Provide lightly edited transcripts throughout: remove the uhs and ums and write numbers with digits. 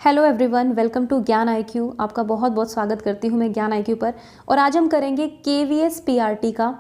Hello everyone, welcome to ज्ञान IQ. आपका बहुत बहुत स्वागत करती हूँ मैं ज्ञान आईक्यू पर। और आज हम करेंगे केवीएस पीआरटी का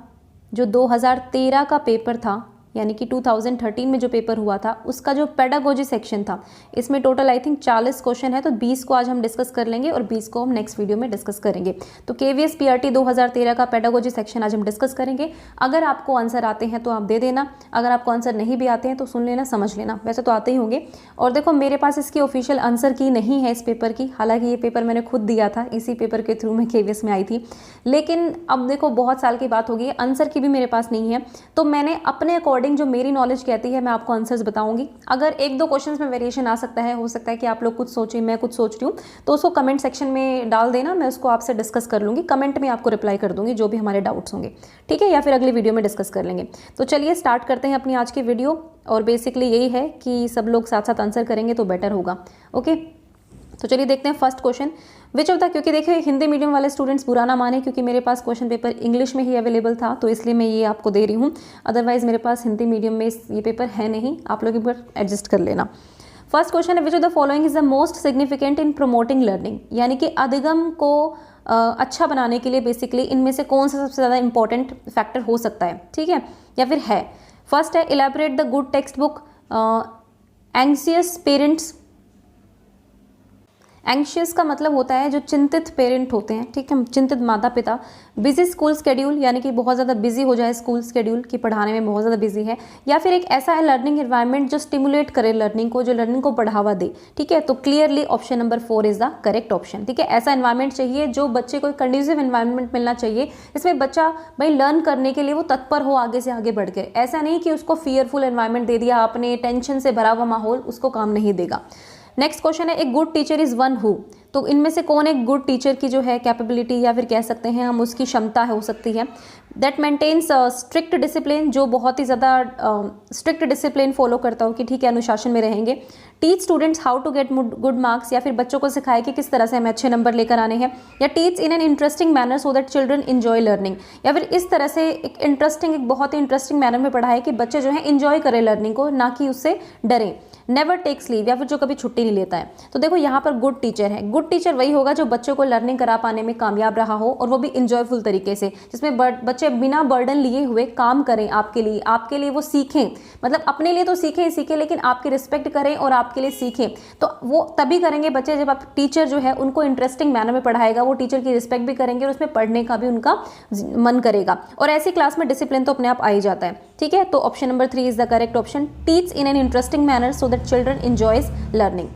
जो 2013 का पेपर था, यानी कि 2013 में जो पेपर हुआ था उसका जो पेडागोजी सेक्शन था। इसमें टोटल आई थिंक 40 क्वेश्चन है, तो 20 को आज हम डिस्कस कर लेंगे और 20 को हम नेक्स्ट वीडियो में डिस्कस करेंगे। तो केवीएस पीआरटी 2013 का पेडागोजी सेक्शन आज हम डिस्कस करेंगे। अगर आपको आंसर आते हैं तो आप दे देना, अगर आपको आंसर नहीं भी आते हैं तो सुन लेना, समझ लेना। वैसे तो आते ही होंगे। और देखो, मेरे पास इसकी ऑफिशियल आंसर की नहीं है इस पेपर की, हालांकि ये पेपर मैंने खुद दिया था, इसी पेपर के थ्रू मैं केवीएस में आई थी। लेकिन अब देखो, बहुत साल की बात हो गई, आंसर की भी मेरे पास नहीं है। तो मैंने अपने अकॉर्डिंग जो मेरी नॉलेज कहती है मैं आपको आंसर्स बताऊंगी। अगर एक दो क्वेश्चंस में वेरिएशन आ सकता है, हो सकता है कि आप लोग कुछ सोचें, मैं कुछ सोच रही हूँ, तो उसको कमेंट सेक्शन में डाल देना, मैं उसको आपसे डिस्कस कर लूँगी, कमेंट में आपको रिप्लाई कर दूँगी जो भी हमारे डाउट्स होंगे, ठीक है, या फिर अगली वीडियो में डिस्कस कर लेंगे। तो चलिए स्टार्ट करते हैं अपनी आज की वीडियो। और बेसिकली यही है कि सब लोग साथ साथ आंसर करेंगे तो बेटर होगा। ओके, तो चलिए देखते हैं first question. Which of the, क्योंकि देखिए हिंदी मीडियम वाले स्टूडेंट्स बुरा ना माने, क्योंकि मेरे पास क्वेश्चन पेपर इंग्लिश में ही अवेलेबल था, तो इसलिए मैं ये आपको दे रही हूँ। अदरवाइज मेरे पास हिंदी मीडियम में ये पेपर है नहीं, आप लोग एक बार एडजस्ट कर लेना। फर्स्ट क्वेश्चन है, which of the following is the most significant in promoting learning, यानी कि अधिगम को अच्छा बनाने के लिए बेसिकली इनमें से कौन सा सबसे ज़्यादा इंपॉर्टेंट फैक्टर हो सकता है, ठीक है, या फिर है। फर्स्ट है, elaborate the good text book, anxious parents. Anxious का मतलब होता है जो चिंतित पेरेंट होते हैं, ठीक है, चिंतित माता पिता। बिजी स्कूल स्केड्यूल, यानी कि बहुत ज़्यादा बिजी हो जाए स्कूल स्केड्यूल, की पढ़ाने में बहुत ज़्यादा बिजी है। या फिर एक ऐसा है लर्निंग एनवायरनमेंट जो स्टिमुलेट करे लर्निंग को, जो लर्निंग को बढ़ावा दे, ठीक है। तो clearly option number 4 is the correct option, ठीक है। ऐसा एनवायरनमेंट चाहिए जो बच्चे को कंड्यूसिव एनवायरनमेंट मिलना चाहिए, इसमें बच्चा भाई लर्न करने के लिए वो तत्पर हो आगे से आगे बढ़ के। ऐसा नहीं कि उसको फियरफुल एनवायरनमेंट दे दिया आपने, टेंशन से भरा हुआ माहौल, उसको काम नहीं देगा। नेक्स्ट क्वेश्चन है, एक good teacher is one who, तो इनमें से कौन एक गुड टीचर की जो है कैपेबिलिटी, या फिर कह सकते हैं हम उसकी क्षमता हो सकती है। दैट मेंटेन्स स्ट्रिक्ट डिसिप्लिन, जो बहुत ही ज़्यादा स्ट्रिक्ट डिसिप्लिन फॉलो करता हो कि ठीक है अनुशासन में रहेंगे। Teach students how to get good marks, या फिर बच्चों को सिखाए कि किस तरह से हमें अच्छे नंबर लेकर आने हैं। या teach in an interesting manner so that children enjoy learning, या फिर इस तरह से एक इंटरेस्टिंग, एक बहुत ही इंटरेस्टिंग मैनर में पढ़ाए कि बच्चे जो है इंजॉय करें लर्निंग को, ना कि उससे डरें। नेवर टेक्स लीव, या फिर जो कभी छुट्टी नहीं लेता है। तो देखो यहाँ पर गुड टीचर है, गुड टीचर वही होगा जो बच्चों को लर्निंग करा पाने में कामयाब रहा हो, और वो भी इंजॉयफुल तरीके से, जिसमें बच्चे बिना बर्डन लिए हुए काम करें आपके लिए वो सीखें, मतलब अपने लिए तो सीखें, लेकिन आपकी रिस्पेक्ट करें और आपके लिए सीखें। तो वो तभी करेंगे बच्चे जब आप टीचर जो है उनको इंटरेस्टिंग मैनर में पढ़ाएगा, वो टीचर की रिस्पेक्ट भी करेंगे और उसमें पढ़ने का भी उनका मन करेगा। और ऐसी क्लास में डिसिप्लिन तो अपने आप आ ही जाता है, ठीक है। तो option number 3 is the correct option, teach in an interesting manner so that children enjoys learning.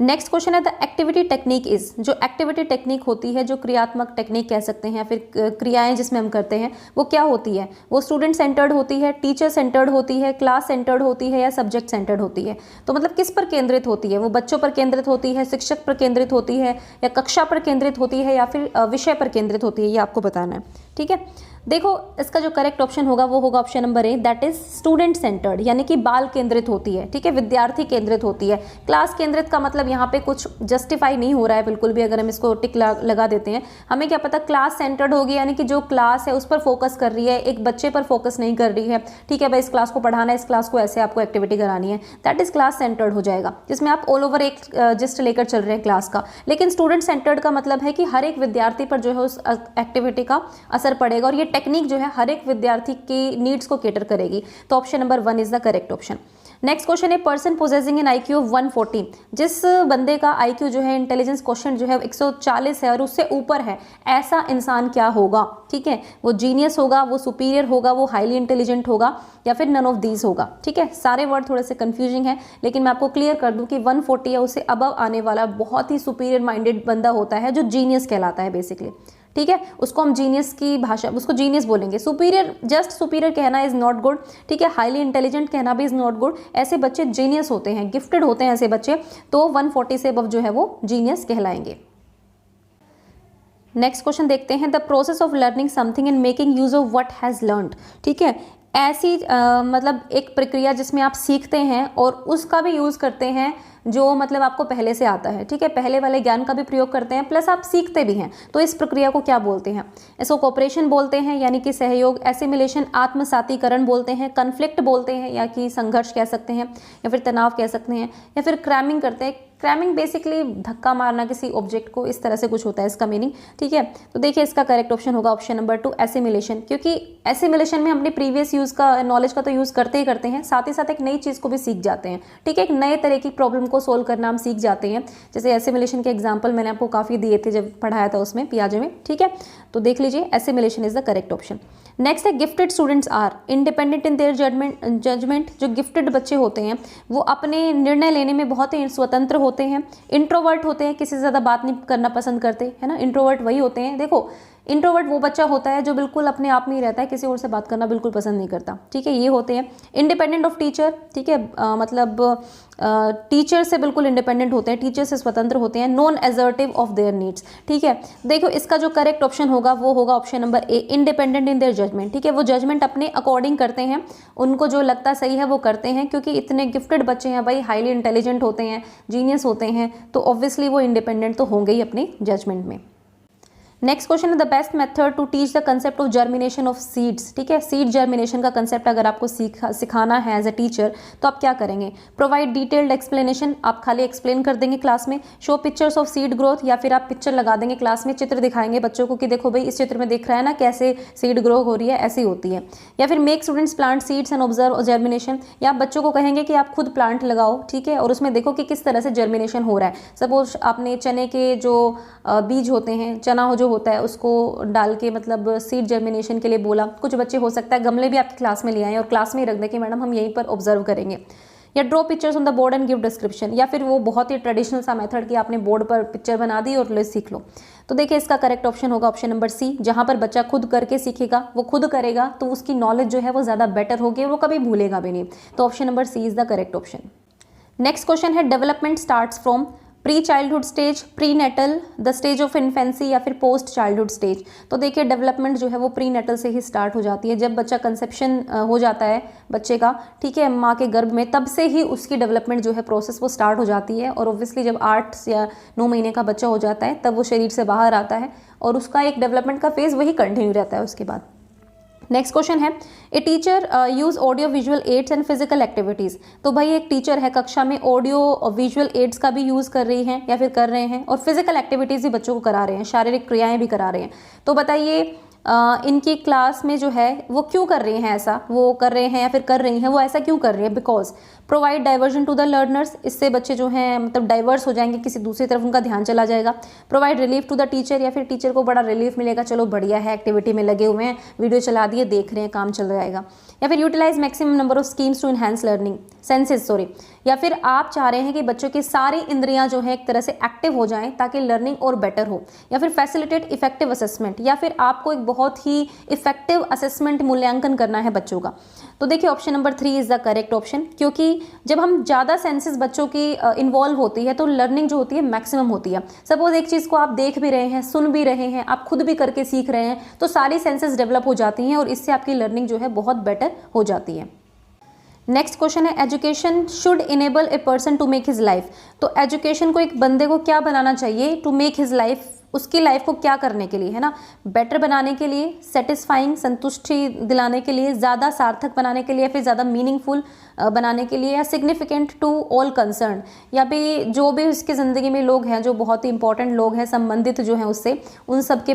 Next question is, the activity technique is, जो एक्टिविटी टेक्निक होती है, जो क्रियात्मक टेक्निक कह सकते हैं, या फिर क्रियाएं जिसमें हम करते हैं, वो क्या होती है। वो स्टूडेंट सेंटर्ड होती है, टीचर सेंटर्ड होती है, क्लास सेंटर्ड होती है, या सब्जेक्ट सेंटर्ड होती है। तो मतलब किस पर केंद्रित होती है, वो बच्चों पर केंद्रित होती है, शिक्षक पर केंद्रित होती है, या कक्षा पर केंद्रित होती है, या फिर विषय पर केंद्रित होती है, ये आपको बताना है, ठीक है। देखो, इसका जो करेक्ट ऑप्शन होगा वो होगा option number 1, that is student centred, यानी कि बाल केंद्रित होती है, ठीक है, विद्यार्थी केंद्रित होती है। क्लास केंद्रित का मतलब यहाँ पे कुछ जस्टिफाई नहीं हो रहा है बिल्कुल भी, अगर हम इसको टिक लगा देते हैं। हमें क्या पता, क्लास सेंटर्ड होगी, यानी कि जो क्लास है उस पर फोकस कर रही है, एक बच्चे पर फोकस नहीं कर रही है, ठीक है भाई इस क्लास को पढ़ाना है, इस क्लास को ऐसे आपको एक्टिविटी करानी है, दैट इज क्लास सेंटर्ड हो जाएगा, जिसमें आप ऑल ओवर एक जिस्ट लेकर चल रहे हैं क्लास का। लेकिन स्टूडेंट सेंटर्ड का मतलब है कि हर एक विद्यार्थी पर जो है उस एक्टिविटी का असर पड़ेगा, और ये टेक्निक जो है हर एक विद्यार्थी की नीड्स को कैटर करेगी। तो option number 1 is the correct option. Next question है, person possessing an IQ of 140, जिस बंदे का IQ जो है, इंटेलिजेंस क्वेश्चन जो है 140 है और उससे ऊपर है, ऐसा इंसान क्या होगा, ठीक है। वो जीनियस होगा, वो सुपीरियर होगा, वो हाईली इंटेलिजेंट होगा, या फिर नन ऑफ दीज होगा, ठीक है। सारे वर्ड थोड़े से कंफ्यूजिंग है, लेकिन मैं आपको क्लियर कर दूं कि 140 या उससे अबव आने वाला बहुत ही सुपीरियर माइंडेड बंदा होता है, जो जीनियस कहलाता है बेसिकली, ठीक है। उसको हम जीनियस की भाषा, उसको जीनियस बोलेंगे। सुपीरियर, जस्ट सुपीरियर कहना इज नॉट गुड, ठीक है। हाईली इंटेलिजेंट कहना भी इज नॉट गुड। ऐसे बच्चे जीनियस होते हैं, गिफ्टेड होते हैं ऐसे बच्चे, तो 140 से अबव जो है वो जीनियस कहलाएंगे। नेक्स्ट क्वेश्चन देखते हैं, the process of learning something and making use of what has learned, ठीक है। ऐसी मतलब एक प्रक्रिया जिसमें आप सीखते हैं और उसका भी यूज करते हैं जो मतलब आपको पहले से आता है, ठीक है, पहले वाले ज्ञान का भी प्रयोग करते हैं, प्लस आप सीखते भी हैं। तो इस प्रक्रिया को क्या बोलते हैं? इसको कोऑपरेशन बोलते हैं, यानी कि सहयोग, एसिमिलेशन आत्मसातीकरण बोलते हैं, कन्फ्लिक्ट बोलते हैं या कि संघर्ष कह सकते हैं, या फिर तनाव कह सकते हैं, या फिर क्रैमिंग करते हैं, क्रैमिंग बेसिकली धक्का मारना किसी ऑब्जेक्ट को, इस तरह से कुछ होता है इसका मीनिंग, ठीक है। तो देखिए इसका करेक्ट ऑप्शन होगा ऑप्शन नंबर 2 एसिमिलेशन, क्योंकि एसिमिलेशन में अपने प्रीवियस यूज़ का नॉलेज का तो यूज़ करते ही करते हैं, साथ ही साथ एक नई चीज़ को भी सीख जाते हैं, ठीक है। एक नए तरह की प्रॉब्लम को सोल्व करना हम सीख जाते हैं। जैसे एसिमिलेशन के एग्जाम्पल मैंने आपको काफ़ी दिए थे जब पढ़ाया था उसमें पियाजे में, ठीक है। तो देख लीजिए assimilation is the correct option. Next है gifted students are independent in their judgement. जो गिफ्टेड बच्चे होते हैं वो अपने निर्णय लेने में बहुत ही स्वतंत्र होते हैं। इंट्रोवर्ट होते हैं, किसी से ज़्यादा बात नहीं करना पसंद करते, है ना। इंट्रोवर्ट वही होते हैं, देखो इंट्रोवर्ट वो बच्चा होता है जो बिल्कुल अपने आप में ही रहता है, किसी और से बात करना बिल्कुल पसंद नहीं करता, ठीक है, ये होते हैं। इंडिपेंडेंट ऑफ टीचर, ठीक है, मतलब टीचर से बिल्कुल इंडिपेंडेंट होते हैं, टीचर से स्वतंत्र होते हैं। Non assertive of their needs, ठीक है। देखो इसका जो करेक्ट ऑप्शन होगा वो होगा option number A independent in their judgement, ठीक है। वो जजमेंट अपने अकॉर्डिंग करते हैं, उनको जो लगता सही है वो करते हैं, क्योंकि इतने गिफ्टेड बच्चे हैं भाई, हाईली इंटेलिजेंट होते हैं, जीनियस होते हैं, तो ऑब्वियसली वो इंडिपेंडेंट तो होंगे ही अपने जजमेंट में। Next question is the best method to teach the concept of germination of seeds, ठीक है। सीड जर्मिनेशन का कंसेप्ट अगर आपको सिखाना है एज अ टीचर तो आप क्या करेंगे? प्रोवाइड डिटेल्ड एक्सप्लेनेशन, आप खाली एक्सप्लेन कर देंगे क्लास में। Show pictures of seed growth, या फिर आप पिक्चर लगा देंगे क्लास में, चित्र दिखाएंगे बच्चों को कि देखो भाई इस चित्र में दिख रहा है ना कैसे सीड ग्रो हो रही है, ऐसी होती है। या फिर make students plant seeds and observe germination, या आप बच्चों को कहेंगे कि आप खुद प्लांट लगाओ, ठीक है, और उसमें देखो कि किस तरह से जर्मिनेशन हो रहा है। सपोज आपने चने के जो बीज होते हैं, चना जो होता है उसको डाल के मतलब सीड जर्मिनेशन के लिए बोला। कुछ बच्चे हो सकता है गमले भी आपकी क्लास में ले आए और क्लास में ही रख दें कि मैडम हम यहीं पर ऑब्जर्व करेंगे। या draw pictures on the board and give description, या फिर वो बहुत ही ट्रेडिशनल सा मेथड कि आपने बोर्ड पर पिक्चर बना दी और लो सीख लो। तो देखिए इसका करेक्ट ऑप्शन होगा ऑप्शन नंबर सी, जहां पर बच्चा खुद करके सीखेगा, वो खुद करेगा तो उसकी नॉलेज जो है वो ज़्यादा बेटर होगी और वो कभी भूलेगा भी नहीं। तो option number C is the correct option. Next question है development starts from pre childhood stage, pre natal, the stage of infancy, या फिर पोस्ट चाइल्डहुड स्टेज। तो देखिए डेवलपमेंट जो है वो प्री नेटल से ही स्टार्ट हो जाती है, जब बच्चा कंसेप्शन हो जाता है बच्चे का, ठीक है, माँ के गर्भ में, तब से ही उसकी डेवलपमेंट जो है प्रोसेस वो स्टार्ट हो जाती है। और ऑब्वियसली जब 8 या 9 महीने का बच्चा हो जाता है तब वो शरीर से बाहर आता है और उसका एक डेवलपमेंट का फेज वही कंटिन्यू रहता है उसके बाद। नेक्स्ट क्वेश्चन है a teacher use audio visual aids and physical activities. तो भाई एक टीचर है कक्षा में ऑडियो विजुअल एड्स का भी यूज़ कर रही हैं या फिर कर रहे हैं, और फिजिकल एक्टिविटीज़ भी बच्चों को करा रहे हैं, शारीरिक क्रियाएं भी करा रहे हैं। तो बताइए इनकी क्लास में जो है वो क्यों कर रही हैं ऐसा, वो कर रहे हैं या फिर कर रही हैं, वो ऐसा क्यों कर रही है? Because provide diversion to the learners, इससे बच्चे जो हैं मतलब डाइवर्स हो जाएंगे, किसी दूसरी तरफ उनका ध्यान चला जाएगा। Provide relief to the teacher, या फिर टीचर को बड़ा रिलीफ मिलेगा, चलो बढ़िया है एक्टिविटी में लगे हुए हैं, वीडियो चला दिए देख रहे हैं, काम चल जाएगा। या फिर utilise maximum number of schemes to enhance learning senses, sorry, या फिर आप चाह रहे हैं कि बच्चों की सारी इंद्रियां जो है एक तरह से एक्टिव हो जाएं ताकि लर्निंग और बेटर हो। या फिर फैसिलिटेट इफेक्टिव असेसमेंट, या फिर आपको एक बहुत ही इफेक्टिव असेसमेंट मूल्यांकन करना है बच्चों का। तो देखिए option number 3 is the correct option, क्योंकि जब हम ज़्यादा सेंसेस बच्चों की इन्वॉल्व होती है तो लर्निंग जो होती है मैक्सिमम होती है। सपोज एक चीज़ को आप देख भी रहे हैं, सुन भी रहे हैं, आप खुद भी करके सीख रहे हैं, तो सारी सेंसेस डेवलप हो जाती हैं और इससे आपकी लर्निंग जो है बहुत बेटर हो जाती है। Next question is education should enable a person to make his life. तो एजुकेशन को एक बंदे को क्या बनाना चाहिए? टू मेक हिज लाइफ, उसकी लाइफ को क्या करने के लिए, है ना, बेटर बनाने के लिए, सेटिस्फाइंग, संतुष्टि दिलाने के लिए, ज़्यादा सार्थक बनाने के लिए, फिर ज़्यादा मीनिंगफुल बनाने के लिए, या सिग्निफिकेंट टू ऑल कंसर्न, या भी जो भी उसकी ज़िंदगी में लोग हैं जो बहुत ही इंपॉर्टेंट लोग हैं, संबंधित जो हैं उससे, उन सब के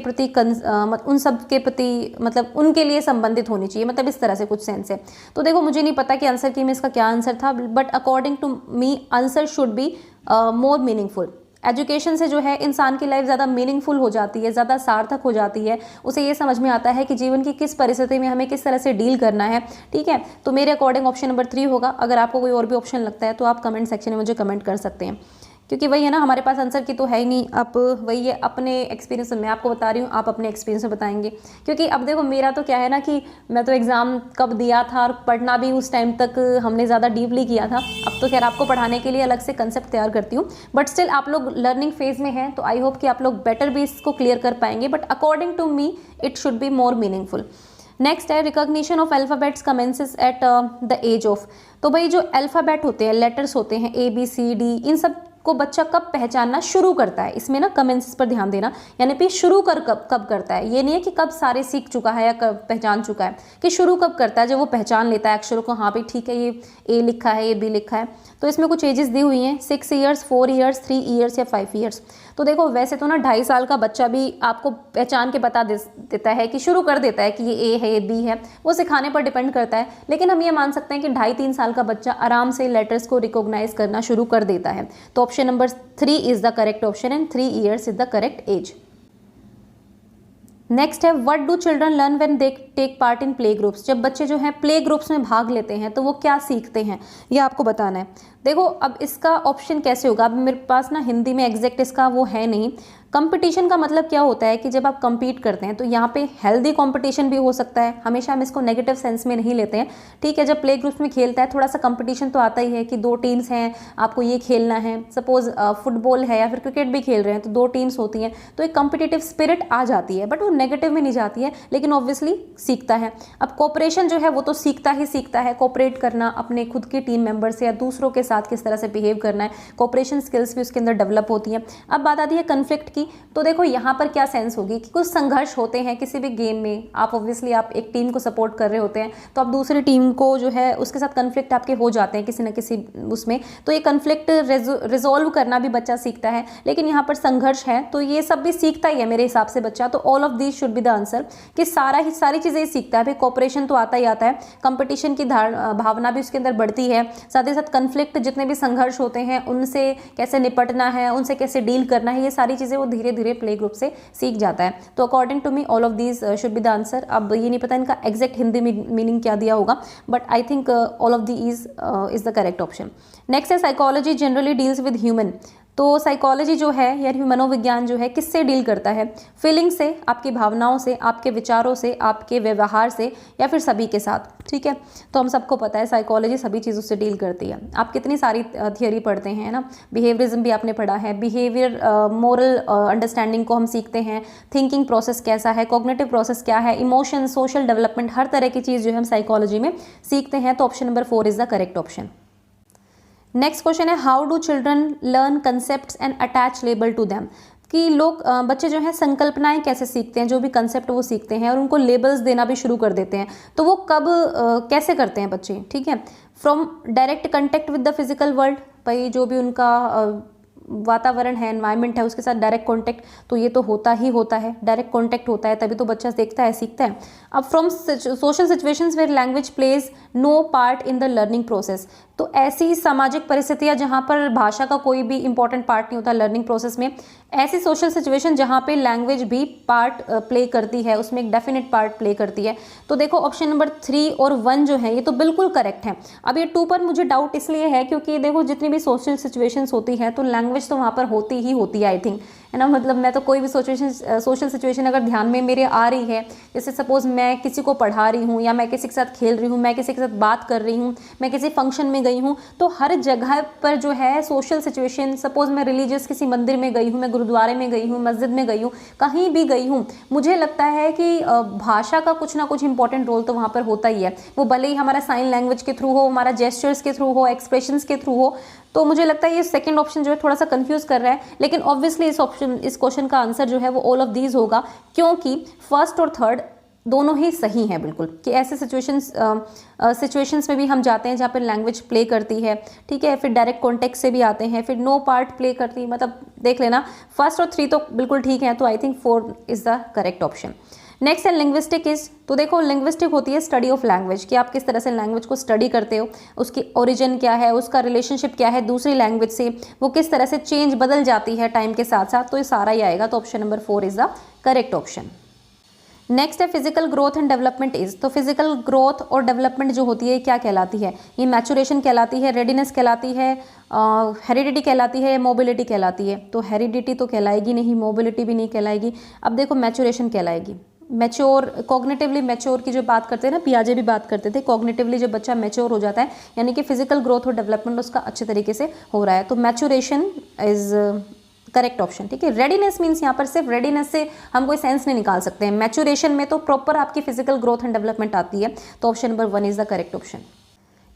प्रति मतलब उनके लिए संबंधित होनी चाहिए, मतलब इस तरह से कुछ सेंस है। तो देखो मुझे नहीं पता कि आंसर की में इसका क्या आंसर था, but according to me answer should be more meaningful. Education से जो है इंसान की लाइफ ज़्यादा मीनिंगफुल हो जाती है, ज़्यादा सार्थक हो जाती है, उसे ये समझ में आता है कि जीवन की किस परिस्थिति में हमें किस तरह से डील करना है, ठीक है। तो मेरे अकॉर्डिंग ऑप्शन नंबर 3 होगा। अगर आपको कोई और भी ऑप्शन लगता है तो आप कमेंट सेक्शन में मुझे कमेंट कर सकते हैं, क्योंकि वही है ना, हमारे पास आंसर की तो है ही नहीं। अब वही है, अपने एक्सपीरियंस मैं आपको बता रही हूँ, आप अपने एक्सपीरियंस में बताएंगे। क्योंकि अब देखो मेरा तो क्या है ना कि मैं तो एग्ज़ाम कब दिया था और पढ़ना भी उस टाइम तक हमने ज़्यादा डीपली किया था। अब तो खैर आपको पढ़ाने के लिए अलग से कंसेप्ट तैयार करती हूँ, बट स्टिल आप लोग लर्निंग फेज़ में हैं, तो आई होप कि आप लोग बेटर भी इसको क्लियर कर पाएंगे। But according to me it should be more meaningful. Next है recognition of alphabets commences at the age of. तो भाई जो अल्फ़ाबेट होते हैं, लेटर्स होते हैं A B C D, इन सब को बच्चा कब पहचानना शुरू करता है, इसमें ना कमेंट्स पर ध्यान देना, यानी कि शुरू कर कब करता है, ये नहीं है कि कब सारे सीख चुका है या कब पहचान चुका है, कि शुरू कब करता है, जब वो पहचान लेता है अक्षरों को, हाँ भाई ठीक है ये ए लिखा है, ये बी लिखा है। तो इसमें कुछ एजेस दी हुई हैं, 6 ईयर्स, 4 ईयर्स, 3 ईयर्स या 5 ईयर्स। तो देखो वैसे तो ना 2.5 साल का बच्चा भी आपको पहचान के बता देता है कि शुरू कर देता है कि ये ए है, ये बी है, वो सिखाने पर डिपेंड करता है। लेकिन हम ये मान सकते हैं कि 2.5-3 साल का बच्चा आराम से लेटर्स को रिकॉग्नाइज करना शुरू कर देता है। तो option number 3 is the correct option and 3 years is the correct age. Next है, what do children learn when they take part in play groups. जब बच्चे जो हैं प्ले ग्रुप्स में भाग लेते हैं तो वो क्या सीखते हैं, ये आपको बताना है। देखो अब इसका ऑप्शन कैसे होगा, अब मेरे पास ना हिंदी में एग्जैक्ट इसका वो है नहीं। कंपटीशन का मतलब क्या होता है कि जब आप compete करते हैं तो यहाँ पे हेल्दी कंपटीशन भी हो सकता है, हमेशा हम इसको नेगेटिव सेंस में नहीं लेते हैं, ठीक है। जब प्ले ग्रुप्स में खेलता है थोड़ा सा कंपटीशन तो आता ही है कि 2 टीम्स हैं, आपको ये खेलना है, सपोज फुटबॉल है या फिर क्रिकेट भी खेल रहे हैं तो 2 टीम्स होती हैं, तो एक कॉम्पिटिटिव स्पिरिट आ जाती है, बट वो नेगेटिव में नहीं जाती है, लेकिन ऑब्वियसली सीखता है। अब कोऑपरेशन जो है वो तो सीखता ही सीखता है, कोऑपरेट करना अपने खुद के टीम मेंबर से या दूसरों के साथ किस तरह से बिहेव करना है, कोऑपरेशन स्किल्स भी उसके अंदर डेवलप होती हैं। अब बात आती है कन्फ्लिक्ट की, तो देखो यहाँ पर क्या सेंस होगी कि कुछ संघर्ष होते हैं किसी भी गेम में, आप ऑब्वियसली आप एक टीम को सपोर्ट कर रहे होते हैं तो आप दूसरी टीम को जो है उसके साथ कन्फ्लिक्ट आपके हो जाते हैं किसी न किसी उसमें, तो ये कन्फ्लिक्ट रिजोल्व करना भी बच्चा सीखता है। लेकिन यहाँ पर संघर्ष है तो ये सब भी सीखता ही है मेरे हिसाब से बच्चा, तो all of these should be the answer, कि सारी चीज़ें ही सीखता है। भाई कोऑपरेशन तो आता ही आता है, कंपटीशन की भावना भी उसके अंदर बढ़ती है, साथ ही साथ कन्फ्लिक्ट जितने भी संघर्ष होते हैं उनसे कैसे निपटना है, उनसे कैसे डील करना है, ये सारी चीज़ें वो धीरे धीरे प्ले ग्रुप से सीख जाता है। तो according to me all of these should be the answer. अब ये नहीं पता इनका एग्जैक्ट हिंदी मीनिंग क्या दिया होगा, but I think all of these is the correct option. Next है, psychology generally deals with human. तो साइकोलॉजी जो है या मनोविज्ञान जो है किससे डील करता है, फीलिंग से, आपकी भावनाओं से, आपके विचारों से, आपके व्यवहार से, या फिर सभी के साथ, ठीक है। तो हम सबको पता है साइकोलॉजी सभी चीज़ों से डील करती है। आप कितनी सारी थियोरी पढ़ते हैं ना, बिहेवियरिज्म भी आपने पढ़ा है, बिहेवियर मोरल अंडरस्टैंडिंग को हम सीखते हैं, थिंकिंग प्रोसेस कैसा है, कॉग्निटिव प्रोसेस क्या है, इमोशन, सोशल डेवलपमेंट, हर तरह की चीज़ जो है हम साइकोलॉजी में सीखते हैं। तो option number 4 is the correct option. Next question है, how do children learn concepts and attach label to them. कि लोग बच्चे जो हैं संकल्पनाएं कैसे सीखते हैं, जो भी कंसेप्ट वो सीखते हैं और उनको लेबल्स देना भी शुरू कर देते हैं। तो वो कब कैसे करते हैं बच्चे, ठीक है। From direct contact with the physical world, भाई जो भी उनका वातावरण है, एनवायरनमेंट है, उसके साथ डायरेक्ट कॉन्टैक्ट, तो ये तो होता ही होता है, डायरेक्ट कॉन्टैक्ट होता है तभी तो बच्चा देखता है, सीखता है। अब from social situations where language plays no part in the learning process, तो ऐसी सामाजिक परिस्थितियाँ जहाँ पर भाषा का कोई भी इंपॉर्टेंट पार्ट नहीं होता लर्निंग प्रोसेस में, ऐसी सोशल सिचुएशन जहाँ पे लैंग्वेज भी पार्ट प्ले करती है, उसमें एक डेफिनेट पार्ट प्ले करती है। तो देखो ऑप्शन नंबर 3 और 1 जो है ये तो बिल्कुल करेक्ट है। अब ये 2 पर मुझे डाउट इसलिए है क्योंकि देखो जितनी भी सोशल सिचुएशंस होती है तो लैंग्वेज तो वहाँ पर होती ही होती है, आई थिंक, है ना। मतलब मैं तो कोई भी सोशल सिचुएशन अगर ध्यान में मेरे आ रही है, जैसे सपोज मैं किसी को पढ़ा रही हूँ या मैं किसी के साथ खेल रही हूँ, मैं किसी के साथ बात कर रही हूँ, मैं किसी फंक्शन में गई हूँ, तो हर जगह पर जो है सोशल सिचुएशन, सपोज मैं रिलीजियस किसी मंदिर में गई हूँ, मैं गुरुद्वारे में गई हूँ, मस्जिद में गई हूँ, कहीं भी गई हूँ, मुझे लगता है कि भाषा का कुछ ना कुछ इंपॉर्टेंट रोल तो वहाँ पर होता ही है। वो भले ही हमारा साइन लैंग्वेज के थ्रू हो, हमारा जेस्चर्स के थ्रू हो, एक्सप्रेशंस के थ्रू हो। तो मुझे लगता है ये सेकंड ऑप्शन जो है थोड़ा सा कंफ्यूज कर रहा है, लेकिन ऑब्वियसली इस क्वेश्चन का आंसर जो है वो ऑल ऑफ दीज होगा, क्योंकि फर्स्ट और थर्ड दोनों ही सही हैं बिल्कुल, कि ऐसे सिचुएशंस में भी हम जाते हैं जहाँ पर लैंग्वेज प्ले करती है, ठीक है, फिर डायरेक्ट कॉन्टेक्स्ट से भी आते हैं, फिर नो पार्ट प्ले करती है, मतलब देख लेना फर्स्ट और 3 तो बिल्कुल ठीक है। तो I think 4 is the correct option. Next है लिंग्विस्टिक इज, तो देखो लिंग्विस्टिक होती है स्टडी ऑफ लैंग्वेज, कि आप किस तरह से लैंग्वेज को स्टडी करते हो, उसकी ओरिजिन क्या है, उसका रिलेशनशिप क्या है दूसरी लैंग्वेज से, वो किस तरह से चेंज बदल जाती है टाइम के साथ साथ, तो ये सारा ही आएगा। तो option number 4 is the correct option. Next है physical growth and development is, तो फिजिकल ग्रोथ और डेवलपमेंट जो होती है क्या कहलाती है, ये मैचुरेशन कहलाती है, रेडीनेस कहलाती है, हेरिडिटी कहलाती है, मोबिलिटी कहलाती है। तो हेरिडिटी तो कहलाएगी नहीं, मोबिलिटी भी नहीं कहलाएगी। अब देखो मैचुरेशन कहलाएगी। मैच्योर, कॉग्निटिवली मैच्योर की जो बात करते हैं ना, पियाजे भी बात करते थे, कॉग्निटिवली जब बच्चा मैच्योर हो जाता है यानी कि फिजिकल ग्रोथ और डेवलपमेंट उसका अच्छे तरीके से हो रहा है, तो मैचुरेशन इज करेक्ट ऑप्शन, ठीक है। रेडीनेस मीन्स यहाँ पर सिर्फ रेडीनेस से हम कोई सेंस नहीं निकाल सकते हैं, मैचुरेशन में तो प्रॉपर आपकी फिजिकल ग्रोथ एंड डेवलपमेंट आती है। तो option number 1 is the correct option.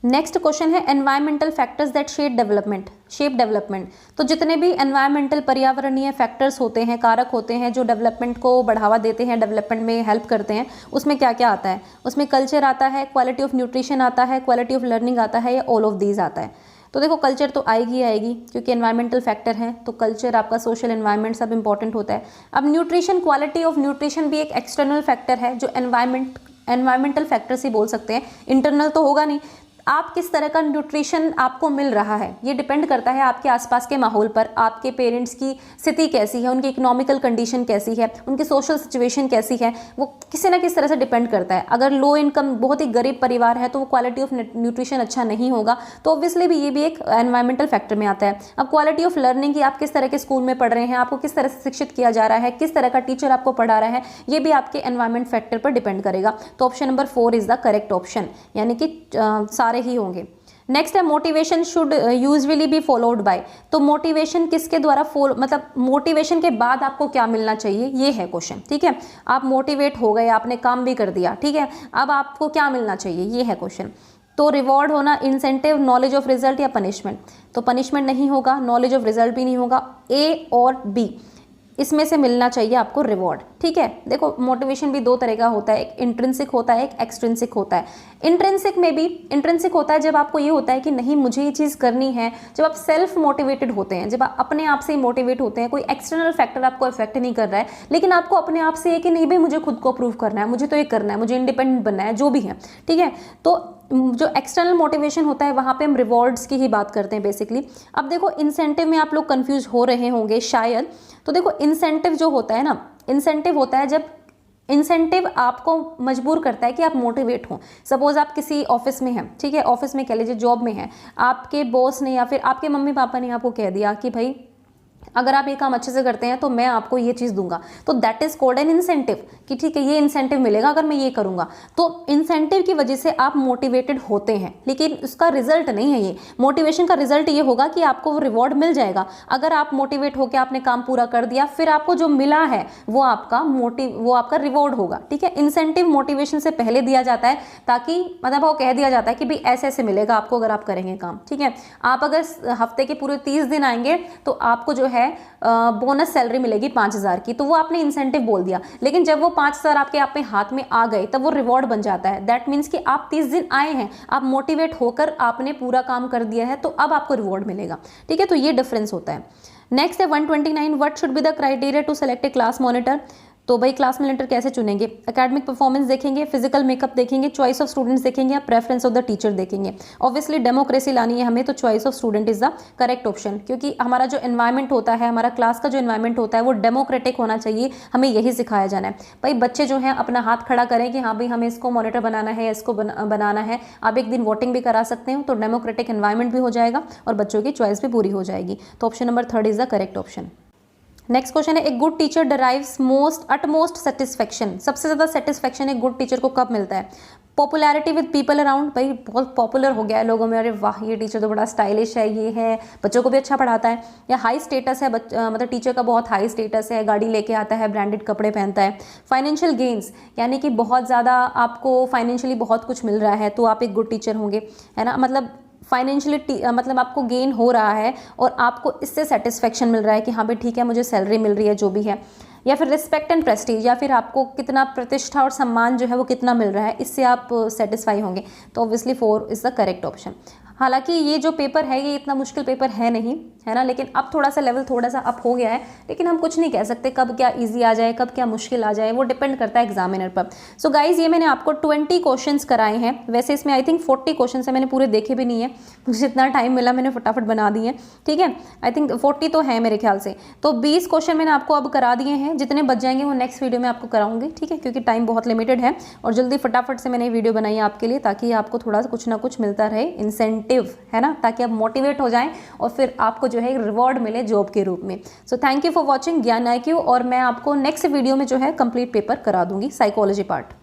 Next question है environmental factors that shape development. तो जितने भी एनवायरमेंटल पर्यावरणीय फैक्टर्स होते हैं, कारक होते हैं जो डेवलपमेंट को बढ़ावा देते हैं, डेवलपमेंट में हेल्प करते हैं, उसमें क्या क्या आता है? उसमें कल्चर आता है, क्वालिटी ऑफ न्यूट्रिशन आता है, क्वालिटी ऑफ लर्निंग आता है, या ऑल ऑफ दीज आता है? तो देखो कल्चर तो आएगी क्योंकि एनवायरमेंटल फैक्टर है, तो कल्चर आपका सोशल एनवायरनमेंट सब इंपॉर्टेंट होता है। अब न्यूट्रिशन, क्वालिटी ऑफ न्यूट्रिशन भी एक एक्सटर्नल फैक्टर है जो एनवायरमेंटल फैक्टर से बोल सकते हैं, इंटरनल तो होगा नहीं। आप किस तरह का न्यूट्रिशन आपको मिल रहा है ये डिपेंड करता है आपके आसपास के माहौल पर, आपके पेरेंट्स की स्थिति कैसी है, उनकी इकोनॉमिकल कंडीशन कैसी है, उनकी सोशल सिचुएशन कैसी है, वो किसी ना किस तरह से डिपेंड करता है। अगर लो इनकम, बहुत ही गरीब परिवार है तो वो क्वालिटी ऑफ न्यूट्रिशन अच्छा नहीं होगा, तो ऑब्वियसली भी ये भी एक एनवायरमेंटल फैक्टर में आता है। अब क्वालिटी ऑफ लर्निंग की, आप किस तरह के स्कूल में पढ़ रहे हैं, आपको किस तरह से शिक्षित किया जा रहा है, किस तरह का टीचर आपको पढ़ा रहा है, ये भी आपके एनवायरमेंट फैक्टर पर डिपेंड करेगा। तो option number 4 is the correct option, यानी कि सारे ही होंगे। नेक्स्ट है motivation should usually be followed by. तो मोटिवेशन किसके द्वारा मतलब मोटिवेशन के बाद आपको क्या मिलना चाहिए, ये है क्वेश्चन, ठीक है। आप मोटिवेट हो गए, आपने काम भी कर दिया, ठीक है, अब आपको क्या मिलना चाहिए, ये है क्वेश्चन। तो रिवॉर्ड होना, इंसेंटिव, नॉलेज ऑफ रिजल्ट या पनिशमेंट? तो पनिशमेंट नहीं होगा, नॉलेज ऑफ रिजल्ट भी नहीं होगा, ए और बी इसमें से मिलना चाहिए आपको रिवॉर्ड, ठीक है। देखो मोटिवेशन भी दो तरह का होता है, एक इंट्रिंसिक होता है, एक एक्सट्रिंसिक होता है। इंट्रिंसिक होता है जब आपको ये होता है कि नहीं मुझे ये चीज़ करनी है, जब आप सेल्फ मोटिवेटेड होते हैं, जब आप अपने आप से ही मोटिवेट होते हैं, कोई एक्सटर्नल फैक्टर आपको इफेक्ट नहीं कर रहा है, लेकिन आपको अपने आप से ये कि नहीं भाई मुझे खुद को प्रूव करना है, मुझे तो ये करना है, मुझे इंडिपेंडेंट बनना है, जो भी है, ठीक है। तो जो एक्सटर्नल मोटिवेशन होता है वहाँ पे हम रिवॉर्ड्स की ही बात करते हैं बेसिकली। अब देखो इंसेंटिव में आप लोग कंफ्यूज हो रहे होंगे शायद। तो देखो इंसेंटिव जो होता है ना, इंसेंटिव होता है जब इंसेंटिव आपको मजबूर करता है कि आप मोटिवेट हों। सपोज आप किसी ऑफिस में हैं, ठीक है, ऑफिस में कह लीजिए जॉब में हैं, आपके बॉस ने या फिर आपके मम्मी पापा ने आपको कह दिया कि भाई अगर आप ये काम अच्छे से करते हैं तो मैं आपको ये चीज़ दूंगा, तो that is called an incentive कि ठीक है ये इंसेंटिव मिलेगा अगर मैं ये करूंगा। तो इंसेंटिव की वजह से आप मोटिवेटेड होते हैं, लेकिन उसका रिजल्ट नहीं है ये। मोटिवेशन का रिजल्ट ये होगा कि आपको वो रिवॉर्ड मिल जाएगा। अगर आप मोटिवेट होकर आपने काम पूरा कर दिया, फिर आपको जो मिला है वो आपका रिवॉर्ड होगा, ठीक है। इंसेंटिव मोटिवेशन से पहले दिया जाता है ताकि मतलब वो कह दिया जाता है कि भाई ऐसे ऐसे मिलेगा आपको अगर आप करेंगे काम, ठीक है। आप अगर हफ्ते के पूरे 30 दिन आएंगे तो आपको जो है बोनस सैलरी मिलेगी 5,000 की, तो वो आपने इंसेंटिव बोल दिया। लेकिन जब वो 5,000 आपके हाथ में आ गए तब वो रिवॉर्ड बन जाता है। दैट मीन्स कि आप 30 दिन आए हैं, आप मोटिवेट होकर आपने पूरा काम कर दिया है, तो अब आपको रिवॉर्ड मिलेगा, ठीक है। तो ये डिफरेंस होता है। नेक्स्ट है 129, what should be the criteria to select a class monitor. तो भाई क्लास मॉनिटर कैसे चुनेंगे? एकेडमिक परफॉर्मेंस देखेंगे, फिजिकल मेकअप देखेंगे, चॉइस ऑफ स्टूडेंट्स देखेंगे, या प्रेफरेंस ऑफ द टीचर देखेंगे। ऑब्वियसली डेमोक्रेसी लानी है हमें, तो choice of student is the correct option, क्योंकि हमारा जो एनवायरमेंट होता है, हमारा क्लास का जो एनवायरमेंट होता है वो डेमोक्रेटिक होना चाहिए, हमें यही सिखाया जाना है। भाई बच्चे जो हैं अपना हाथ खड़ा करें कि हाँ भाई हमें इसको मॉनिटर बनाना है, इसको बनाना है। आप एक दिन वोटिंग भी करा सकते हो, तो डेमोक्रेटिक एनवायरमेंट भी हो जाएगा और बच्चों की चॉइस भी पूरी हो जाएगी। तो option number 3 is the correct option. Next question है, एक गुड टीचर डराइव्स अटमोस्ट सेटिस्फेक्शन। सबसे ज़्यादा सेटिस्फेक्शन एक गुड टीचर को कब मिलता है? पॉपुलैरिटी विद पीपल अराउंड, भाई बहुत पॉपुलर हो गया है लोगों में, अरे वाह ये टीचर तो बड़ा स्टाइलिश है, ये है, बच्चों को भी अच्छा पढ़ाता है। या हाई स्टेटस है, मतलब टीचर का बहुत हाई स्टेटस है, गाड़ी लेके आता है, ब्रांडेड कपड़े पहनता है। फाइनेंशियल गेन्स, यानी कि बहुत ज़्यादा आपको फाइनेंशियली बहुत कुछ मिल रहा है, तो आप एक गुड टीचर होंगे, है ना। मतलब फाइनेंशियली मतलब आपको गेन हो रहा है और आपको इससे सेटिस्फेक्शन मिल रहा है कि हाँ भाई ठीक है मुझे सैलरी मिल रही है जो भी है। या फिर रिस्पेक्ट एंड प्रेस्टीज, या फिर आपको कितना प्रतिष्ठा और सम्मान जो है वो कितना मिल रहा है, इससे आप सेटिस्फाई होंगे। तो obviously 4 is the correct option. हालांकि ये जो पेपर है ये इतना मुश्किल पेपर है नहीं, है ना, लेकिन अब थोड़ा सा लेवल थोड़ा सा अप हो गया है, लेकिन हम कुछ नहीं कह सकते कब क्या इजी आ जाए कब क्या मुश्किल आ जाए, वो डिपेंड करता है एग्जामिनर पर। सो गाइज ये मैंने आपको 20 क्वेश्चंस कराए हैं। वैसे इसमें आई थिंक 40 क्वेश्चन है, मैंने पूरे देखे भी नहीं है, मुझे जितना टाइम मिला मैंने फटाफट बना दिए, ठीक है। आई थिंक 40 तो है मेरे ख्याल से। तो 20 क्वेश्चन मैंने आपको अब करा दिए हैं, जितने बच जाएंगे वो नेक्स्ट वीडियो में आपको कराऊंगी, ठीक है, क्योंकि टाइम बहुत लिमिटेड है और जल्दी फटाफट से मैंने वीडियो बनाई है आपके लिए, ताकि आपको थोड़ा सा कुछ ना कुछ मिलता रहे इंसेंटिव, है ना, ताकि आप मोटिवेट हो जाएं और फिर आपको जो है रिवॉर्ड मिले जॉब के रूप में। So thank you for watching ज्ञान IQ, और मैं आपको नेक्स्ट वीडियो में जो है कंप्लीट पेपर करा दूंगी, साइकोलॉजी पार्ट।